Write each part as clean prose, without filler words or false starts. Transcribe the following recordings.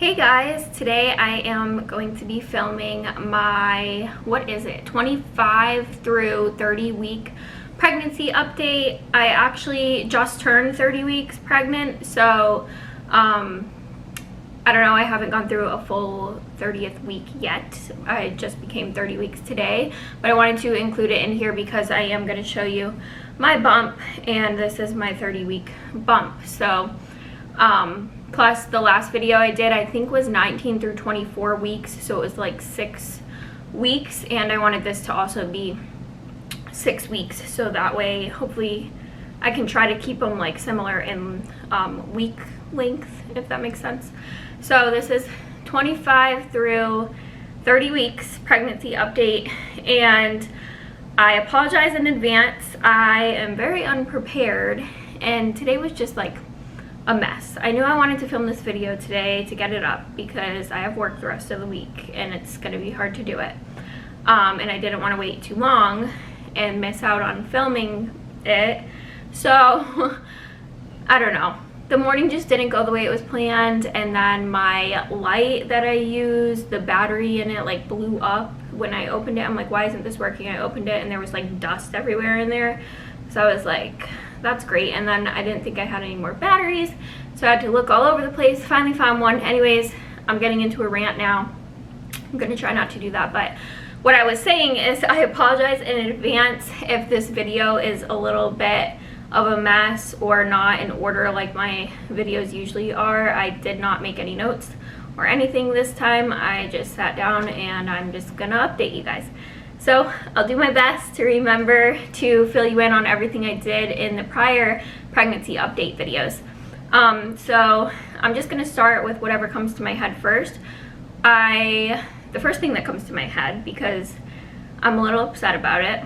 Hey guys, today I am going to be filming my, 25 through 30 week pregnancy update. I actually just turned 30 weeks pregnant, so I don't know, I haven't gone through a full 30th week yet. I just became 30 weeks today, but I wanted to include it in here because I am going to show you my bump, and this is my 30 week bump. So plus the last video I did I think was 19 through 24 weeks, so it was like 6 weeks, and I wanted this to also be 6 weeks, so that way hopefully I can try to keep them like similar in week length, if that makes sense. So this is 25 through 30 weeks pregnancy update, and I apologize in advance. I am very unprepared, and today was just like a mess. I knew I wanted to film this video today to get it up because I have work the rest of the week and it's going to be hard to do it. And I didn't want to wait too long and miss out on filming it. So, I don't know. The morning just didn't go the way it was planned, and then my light that I used, the battery in it like blew up when I opened it. I'm like, why isn't this working? I opened it and there was like dust everywhere in there. So I was like, that's great. And then I didn't think I had any more batteries, so I had to look all over the place. Finally found one. Anyways, I'm getting into a rant now. I'm gonna try not to do that, but what I was saying is I apologize in advance if this video is a little bit of a mess or not in order like my videos usually are. I did not make any notes or anything this time. I just sat down and I'm just gonna update you guys. So I'll do my best to remember to fill you in on everything I did in the prior pregnancy update videos. So I'm just gonna start with whatever comes to my head first. The first thing that comes to my head, because I'm a little upset about it,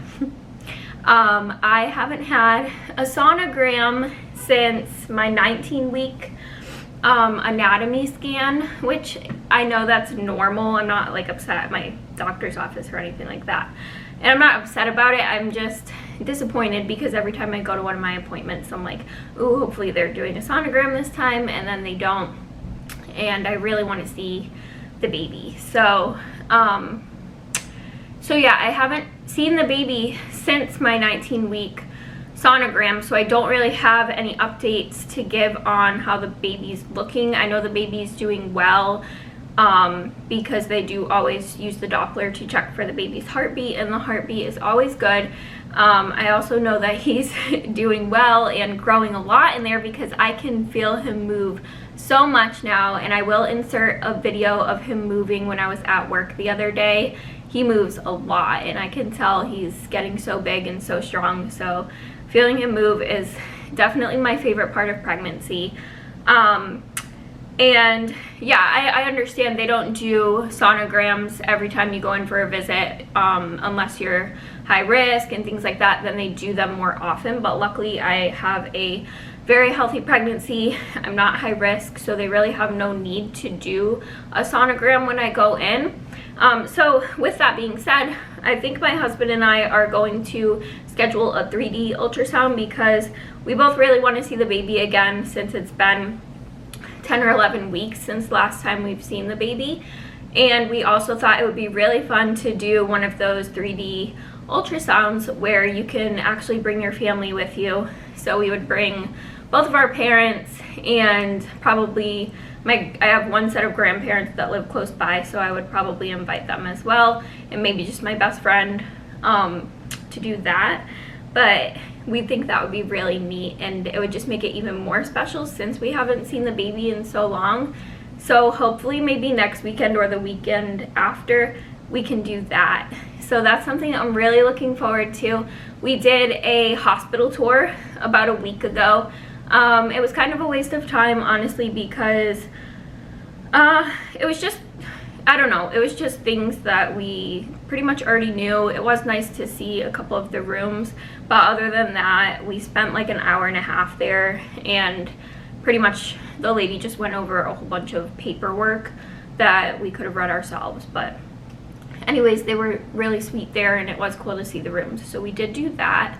I haven't had a sonogram since my 19-week anatomy scan, which I know that's normal. I'm not like upset at my doctor's office or anything like that, and I'm not upset about it. I'm just disappointed because every time I go to one of my appointments I'm like, ooh, hopefully they're doing a sonogram this time, and then they don't, and I really want to see the baby. So yeah, I haven't seen the baby since my 19-week sonogram, so I don't really have any updates to give on how the baby's looking. I know the baby's doing well because they do always use the Doppler to check for the baby's heartbeat, and the heartbeat is always good. I also know that he's doing well and growing a lot in there because I can feel him move so much now, and I will insert a video of him moving when I was at work the other day. He moves a lot, and I can tell he's getting so big and so strong, so feeling him move is definitely my favorite part of pregnancy. And yeah, I understand they don't do sonograms every time you go in for a visit, unless you're high risk and things like that, then they do them more often. But luckily I have a very healthy pregnancy. I'm not high risk, so they really have no need to do a sonogram when I go in. So with that being said, I think my husband and I are going to schedule a 3D ultrasound because we both really want to see the baby again, since it's been 10 or 11 weeks since last time we've seen the baby. And we also thought it would be really fun to do one of those 3D ultrasounds where you can actually bring your family with you. So we would bring both of our parents, and probably I have one set of grandparents that live close by, so I would probably invite them as well, and maybe just my best friend to do that. But we think that would be really neat, and it would just make it even more special since we haven't seen the baby in so long. So hopefully maybe next weekend or the weekend after we can do that. So that's something I'm really looking forward to. We did a hospital tour about a week ago. It was kind of a waste of time, honestly, because it was just, I don't know, it was just things that we pretty much already knew. It was nice to see a couple of the rooms, but other than that, we spent like an hour and a half there, and pretty much the lady just went over a whole bunch of paperwork that we could have read ourselves. But anyways, they were really sweet there, and it was cool to see the rooms, so we did do that.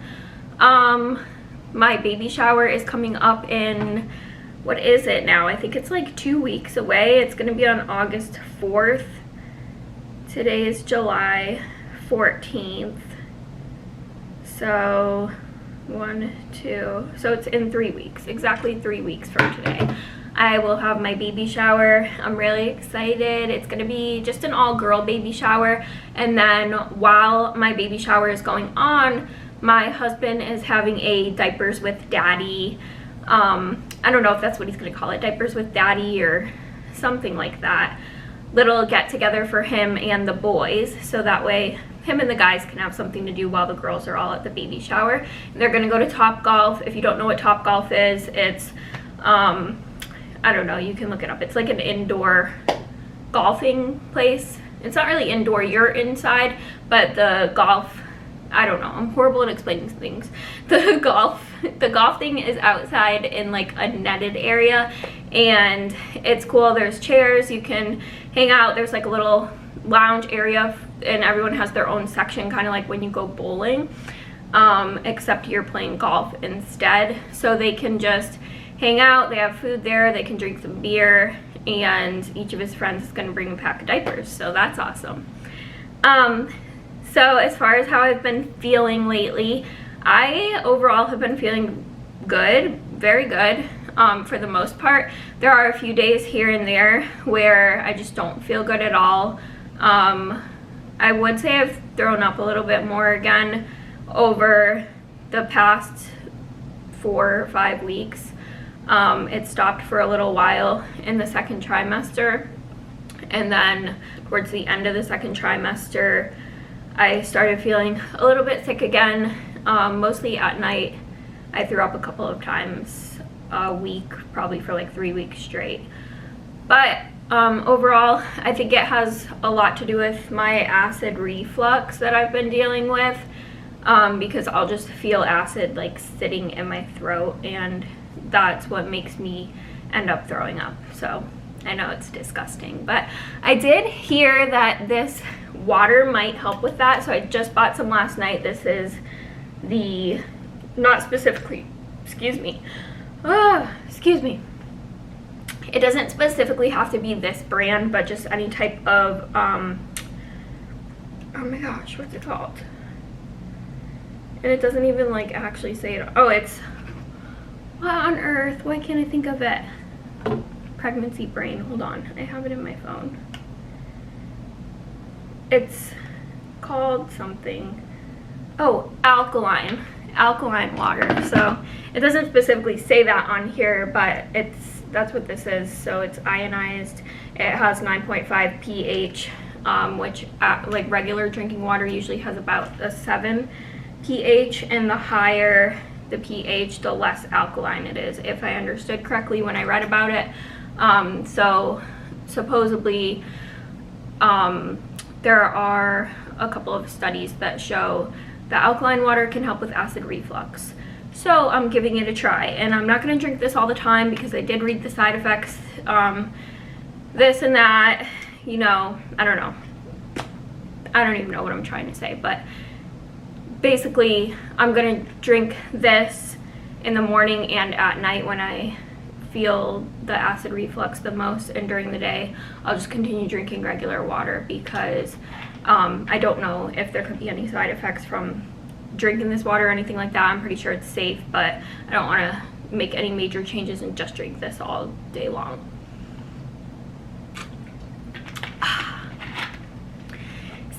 My baby shower is coming up in what is it now? I think it's like 2 weeks away. It's gonna be on August 4th. Today is July 14th. So 1, 2, so it's in 3 weeks, exactly 3 weeks from today. I will have my baby shower. I'm really excited. It's gonna be just an all-girl baby shower, and then while my baby shower is going on, my husband is having a diapers with daddy, I don't know if that's what he's gonna call it, diapers with daddy or something like that, little get together for him and the boys, so that way him and the guys can have something to do while the girls are all at the baby shower. They're gonna go to Topgolf. If you don't know what Topgolf is, it's I don't know, you can look it up. It's like an indoor golfing place. It's not really indoor, you're inside, but the golf, I don't know, I'm horrible at explaining things. The golf thing is outside in like a netted area, and it's cool. There's chairs, you can hang out. There's like a little lounge area, and everyone has their own section, kind of like when you go bowling, except you're playing golf instead. So they can just hang out, they have food there, they can drink some beer, and each of his friends is going to bring a pack of diapers, so that's awesome. So as far as how I've been feeling lately, I overall have been feeling good, very good, for the most part. There are a few days here and there where I just don't feel good at all. I would say I've thrown up a little bit more again over the past 4 or 5 weeks. It stopped for a little while in the second trimester, and then towards the end of the second trimester I started feeling a little bit sick again, mostly at night. I threw up a couple of times a week, probably for like 3 weeks straight. But overall, I think it has a lot to do with my acid reflux that I've been dealing with, because I'll just feel acid like sitting in my throat, and that's what makes me end up throwing up. So I know it's disgusting, but I did hear that this water might help with that, so I just bought some last night. This is the, not specifically, excuse me, it doesn't specifically have to be this brand, but just any type of oh my gosh, what's it called? And it doesn't even like actually say it. Oh, it's, what on earth, why can't I think of it? Pregnancy brain, hold on, I have it in my phone. It's called something, oh, alkaline water. So it doesn't specifically say that on here, but that's what this is. So it's ionized, it has 9.5 pH, which like regular drinking water usually has about a 7 pH, and the higher the pH, the less alkaline it is, if I understood correctly when I read about it. So supposedly there are a couple of studies that show that alkaline water can help with acid reflux. So I'm giving it a try, and I'm not going to drink this all the time because I did read the side effects, this and that, you know, I don't know. I don't even know what I'm trying to say, but basically I'm going to drink this in the morning and at night when I feel the acid reflux the most, and during the day I'll just continue drinking regular water because I don't know if there could be any side effects from drinking this water or anything like that. I'm pretty sure it's safe, but I don't want to make any major changes and just drink this all day long.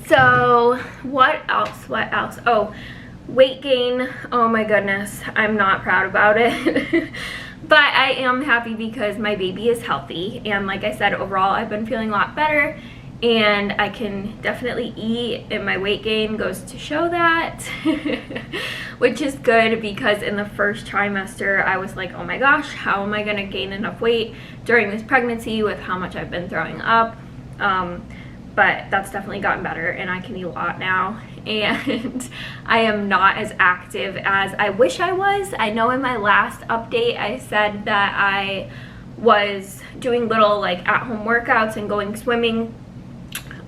So what else? Oh, weight gain. Oh my goodness, I'm not proud about it. But I am happy because my baby is healthy, and like I said, overall I've been feeling a lot better, and I can definitely eat, and my weight gain goes to show that. Which is good, because in the first trimester I was like, oh my gosh, how am I gonna gain enough weight during this pregnancy with how much I've been throwing up? But that's definitely gotten better, and I can eat a lot now, and I am not as active as I wish I was. I know in my last update I said that I was doing little like at-home workouts and going swimming.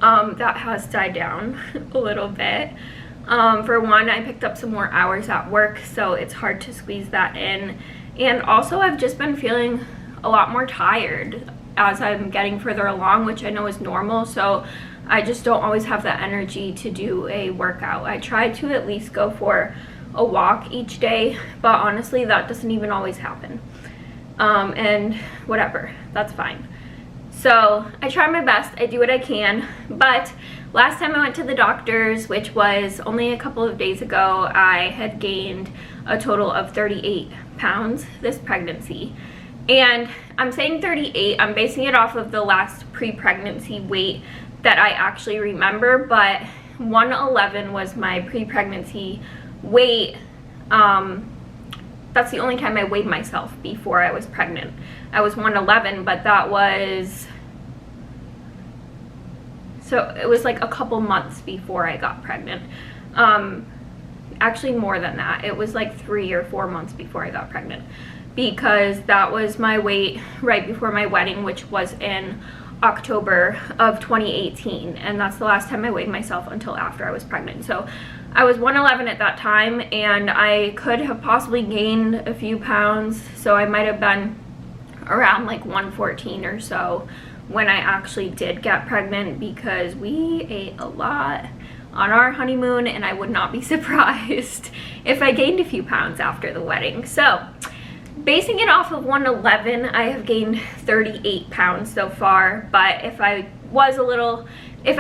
That has died down a little bit. For one, I picked up some more hours at work, so it's hard to squeeze that in, and also I've just been feeling a lot more tired as I'm getting further along, which I know is normal. So I just don't always have the energy to do a workout. I try to at least go for a walk each day, but honestly that doesn't even always happen. And whatever, that's fine. So I try my best, I do what I can, but last time I went to the doctor's, which was only a couple of days ago, I had gained a total of 38 pounds this pregnancy. And I'm saying 38, I'm basing it off of the last pre-pregnancy weight that I actually remember, but 111 was my pre-pregnancy weight. That's the only time I weighed myself before I was pregnant. I was 111, but that was, so it was like a couple months before I got pregnant. Actually more than that. It was like 3 or 4 months before I got pregnant, because that was my weight right before my wedding, which was in October of 2018, and that's the last time I weighed myself until after I was pregnant. So I was 111 at that time, and I could have possibly gained a few pounds, so I might have been around like 114 or so when I actually did get pregnant, because we ate a lot on our honeymoon, and I would not be surprised if I gained a few pounds after the wedding. So basing it off of 111, I have gained 38 pounds so far, but if I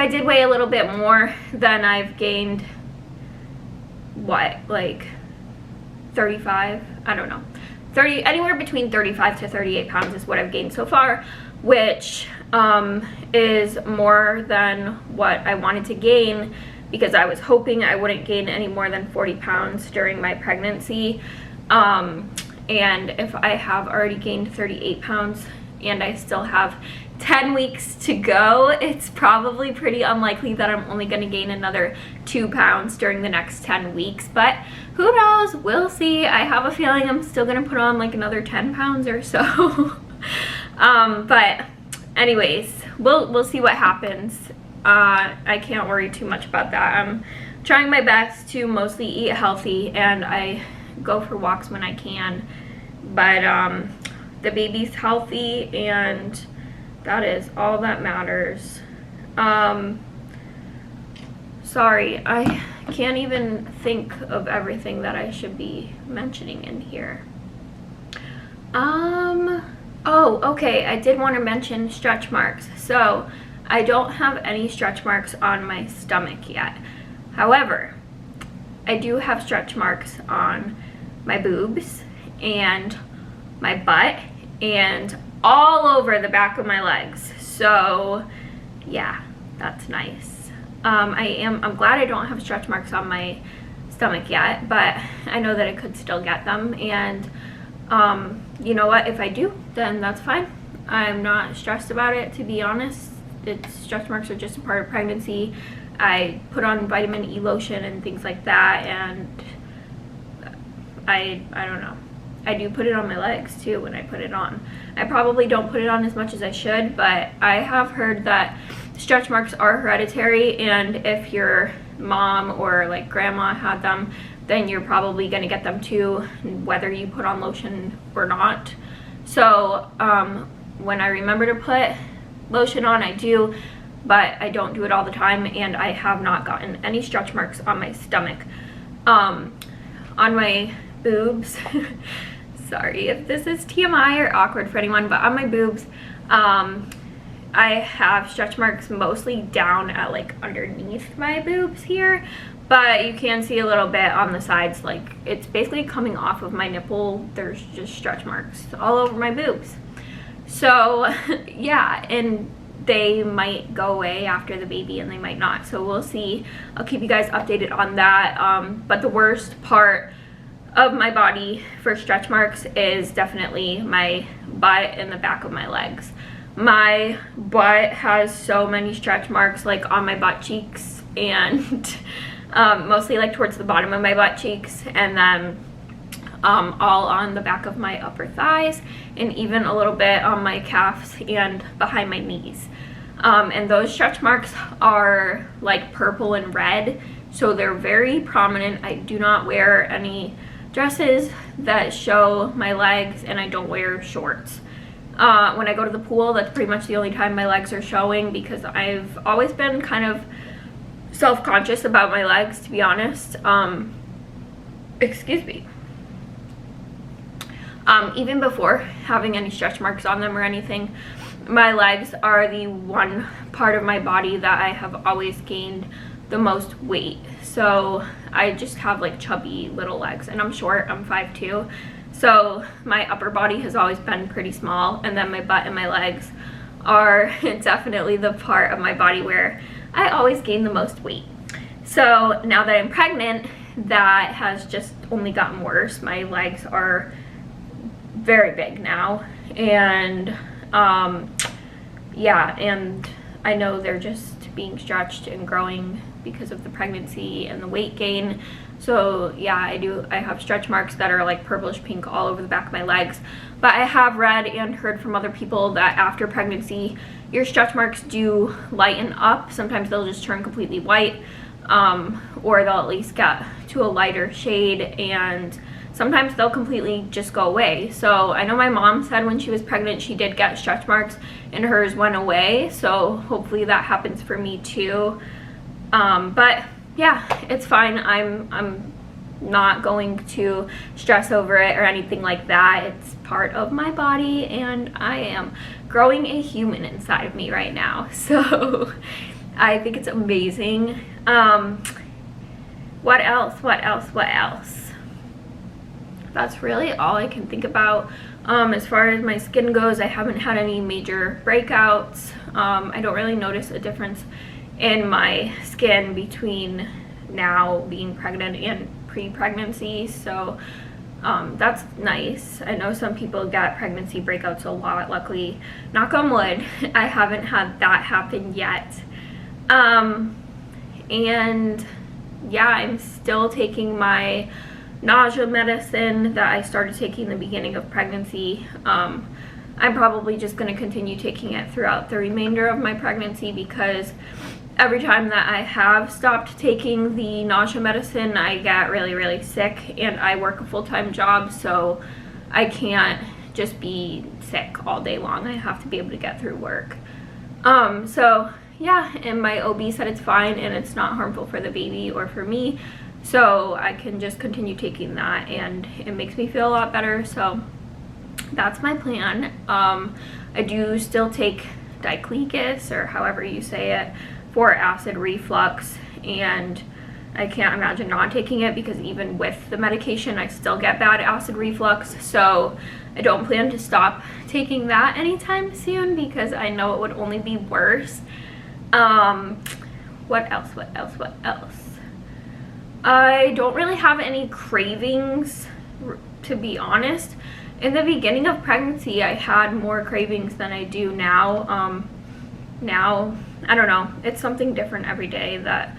did weigh a little bit more, then I've gained, what, like 35? I don't know. Anywhere between 35 to 38 pounds is what I've gained so far, which is more than what I wanted to gain, because I was hoping I wouldn't gain any more than 40 pounds during my pregnancy. And if I have already gained 38 pounds and I still have 10 weeks to go, it's probably pretty unlikely that I'm only going to gain another 2 pounds during the next 10 weeks. But who knows? We'll see. I have a feeling I'm still going to put on like another 10 pounds or so. But anyways, we'll see what happens. I can't worry too much about that. I'm trying my best to mostly eat healthy, and I go for walks when I can, but the baby's healthy, and that is all that matters. Sorry, I can't even think of everything that I should be mentioning in here. Oh, okay, I did want to mention stretch marks. So I don't have any stretch marks on my stomach yet. However, I do have stretch marks on my boobs and my butt and all over the back of my legs. So yeah, that's nice. I'm glad I don't have stretch marks on my stomach yet, but I know that I could still get them, and you know what, if I do, then that's fine. I'm not stressed about it, to be honest. Stretch marks are just a part of pregnancy. I put on vitamin E lotion and things like that, and I don't know. I do put it on my legs too when I put it on. I probably don't put it on as much as I should, but I have heard that stretch marks are hereditary, and if your mom or like grandma had them, then you're probably going to get them too, whether you put on lotion or not. So when I remember to put lotion on, I do, but I don't do it all the time, and I have not gotten any stretch marks on my stomach. On my boobs, sorry if this is TMI or awkward for anyone, but on my boobs, I have stretch marks mostly down at like underneath my boobs here, but you can see a little bit on the sides, like it's basically coming off of my nipple. There's just stretch marks all over my boobs. So yeah, and they might go away after the baby and they might not, so we'll see. I'll keep you guys updated on that. But the worst part of my body for stretch marks is definitely my butt and the back of my legs. My butt has so many stretch marks, like on my butt cheeks, and mostly like towards the bottom of my butt cheeks, and then all on the back of my upper thighs, and even a little bit on my calves and behind my knees. And those stretch marks are like purple and red, so they're very prominent. I do not wear any dresses that show my legs, and I don't wear shorts. When I go to the pool, that's pretty much the only time my legs are showing, because I've always been kind of self-conscious about my legs, to be honest. Excuse me. Even before having any stretch marks on them or anything, my legs are the one part of my body that I have always gained the most weight. So I just have like chubby little legs, and I'm short, I'm 5'2", so my upper body has always been pretty small, and then my butt and my legs are definitely the part of my body where I always gain the most weight. So now that I'm pregnant, that has just only gotten worse. My legs are very big now, and yeah, and I know they're just being stretched and growing because of the pregnancy and the weight gain. So yeah, I have stretch marks that are like purplish pink all over the back of my legs. But I have read and heard from other people that after pregnancy, your stretch marks do lighten up. Sometimes they'll just turn completely white, or they'll at least get to a lighter shade, and sometimes they'll completely just go away. So I know my mom said when she was pregnant she did get stretch marks and hers went away, so hopefully that happens for me too. But yeah, it's fine. I'm not going to stress over it or anything like that. It's part of my body, and I am growing a human inside of me right now, so I think it's amazing. What else? That's really all I can think about. As far as my skin goes, I haven't had any major breakouts. I don't really notice a difference in my skin between now being pregnant and pre-pregnancy, so that's nice. I know some people get pregnancy breakouts a lot. Luckily, knock on wood, I haven't had that happen yet. And yeah, I'm still taking my nausea medicine that I started taking the beginning of pregnancy. I'm probably just going to continue taking it throughout the remainder of my pregnancy, because every time that I have stopped taking the nausea medicine, I get really, really sick, and I work a full-time job, so I can't just be sick all day long. I have to be able to get through work. So yeah, and my OB said it's fine and it's not harmful for the baby or for me, so I can just continue taking that, and it makes me feel a lot better. So that's my plan. I do still take diclofenac, or however you say it, for acid reflux, and I can't imagine not taking it, because even with the medication I still get bad acid reflux. So I don't plan to stop taking that anytime soon, because I know it would only be worse. What else? I don't really have any cravings, to be honest. In the beginning of pregnancy, I had more cravings than I do now. Now, I don't know, it's something different every day, that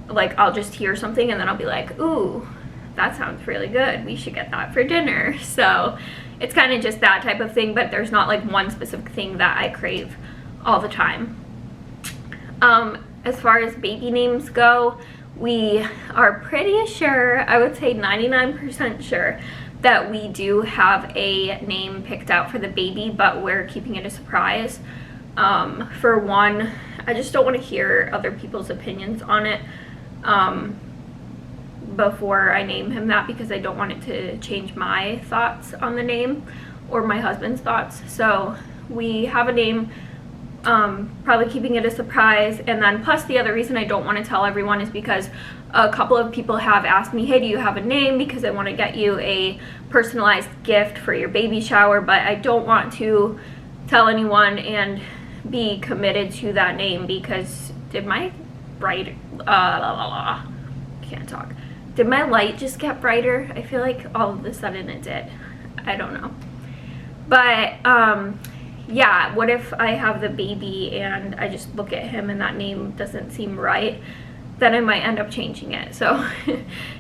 like I'll just hear something and then I'll be like, ooh, that sounds really good, we should get that for dinner. So it's kind of just that type of thing, but there's not like one specific thing that I crave all the time. As far as baby names go, we are pretty sure, I would say 99% sure, that we do have a name picked out for the baby, but we're keeping it a surprise. For one, I just don't want to hear other people's opinions on it before I name him that, because I don't want it to change my thoughts on the name or my husband's thoughts. So we have a name, probably keeping it a surprise. And then plus the other reason I don't want to tell everyone is because a couple of people have asked me, hey, do you have a name, because I want to get you a personalized gift for your baby shower, but I don't want to tell anyone and be committed to that name, because did my did my light just get brighter? I feel like all of a sudden it did. I don't know. But yeah, what if I have the baby and I just look at him and that name doesn't seem right? Then I might end up changing it. So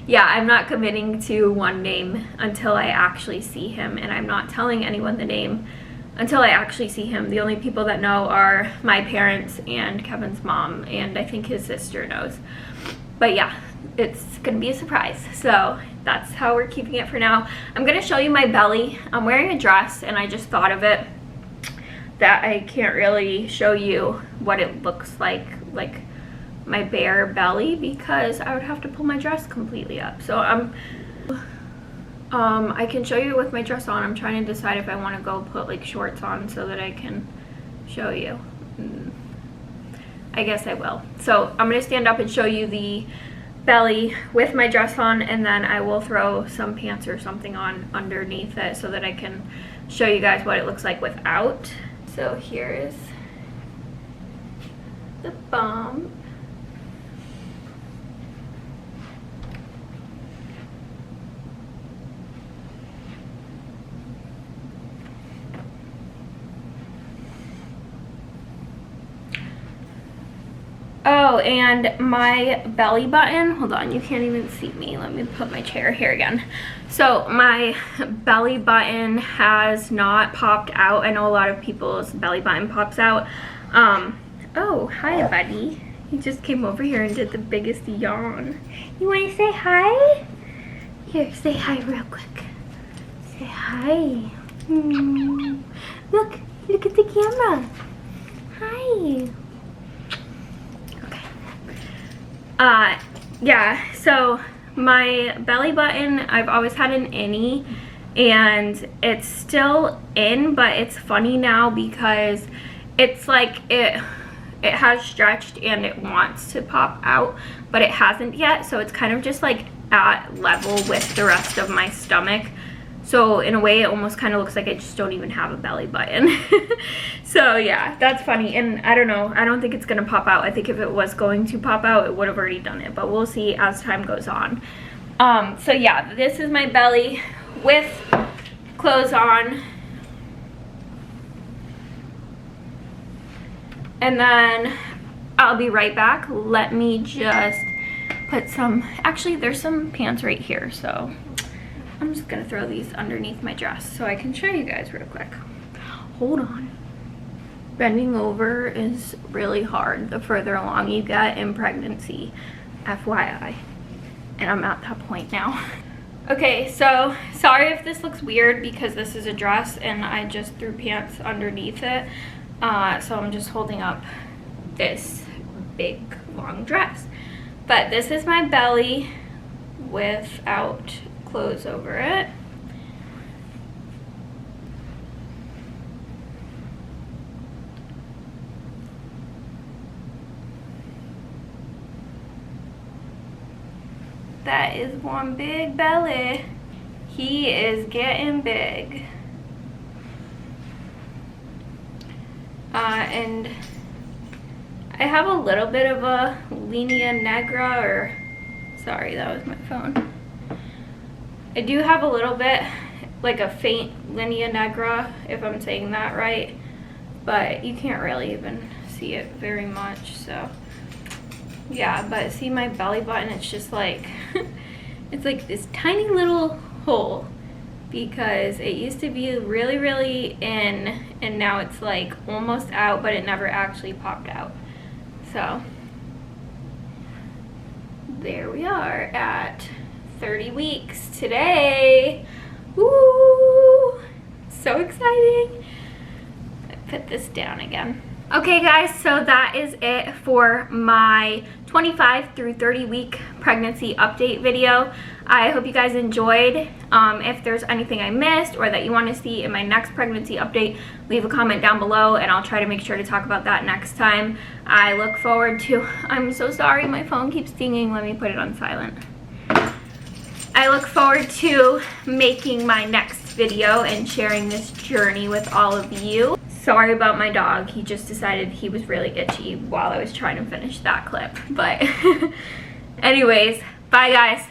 yeah, I'm not committing to one name until I actually see him, and I'm not telling anyone the name until I actually see him. The only people that know are my parents and Kevin's mom, and I think his sister knows. But yeah, it's gonna be a surprise. So that's how we're keeping it for now. I'm gonna show you my belly. I'm wearing a dress and I just thought of it. that I can't really show you what it looks like my bare belly, because I would have to pull my dress completely up. So I can show you with my dress on. I'm trying to decide if I want to go put like shorts on so that I can show you. I guess I will. So I'm gonna stand up and show you the belly with my dress on, and then I will throw some pants or something on underneath it so that I can show you guys what it looks like without. So here is the bump. Oh, and my belly button, hold on, you can't even see me. Let me put my chair here again. So my belly button has not popped out. I know a lot of people's belly button pops out. Oh, hi buddy. He just came over here and did the biggest yawn. You want to say hi? Here, say hi real quick. Say hi. Look at the camera. Hi. Yeah, so my belly button, I've always had an innie, and it's still in, but it's funny now because it's like it has stretched and it wants to pop out, but it hasn't yet. So it's kind of just like at level with the rest of my stomach. So in a way, it almost kind of looks like I just don't even have a belly button. So yeah, that's funny. And I don't know, I don't think it's gonna pop out. I think if it was going to pop out, it would have already done it, but we'll see as time goes on. So yeah, this is my belly with clothes on. And then I'll be right back. Let me just put some, actually there's some pants right here, so I'm just gonna throw these underneath my dress so I can show you guys real quick. Hold on. Bending over is really hard the further along you get in pregnancy, FYI. And I'm at that point now. Okay, so sorry if this looks weird because this is a dress and I just threw pants underneath it. So I'm just holding up this big long dress. But this is my belly without clothes over it. That is one big belly. He is getting big. And I have a little bit of a linea negra, or sorry, that was my phone. I do have a little bit, like a faint linea negra, if I'm saying that right, but you can't really even see it very much, so yeah. But see my belly button, it's just like, it's like this tiny little hole, because it used to be really, really in, and now it's like almost out, but it never actually popped out. So there we are at 30 weeks today. Woo! So exciting. Put this down again. Okay guys, so that is it for my 25 through 30 week pregnancy update video. I hope you guys enjoyed. If there's anything I missed or that you want to see in my next pregnancy update, leave a comment down below and I'll try to make sure to talk about that next time. I look forward to, I'm so sorry, my phone keeps dinging. Let me put it on silent. I look forward to making my next video and sharing this journey with all of you. Sorry about my dog. He just decided he was really itchy while I was trying to finish that clip. But anyways, bye guys.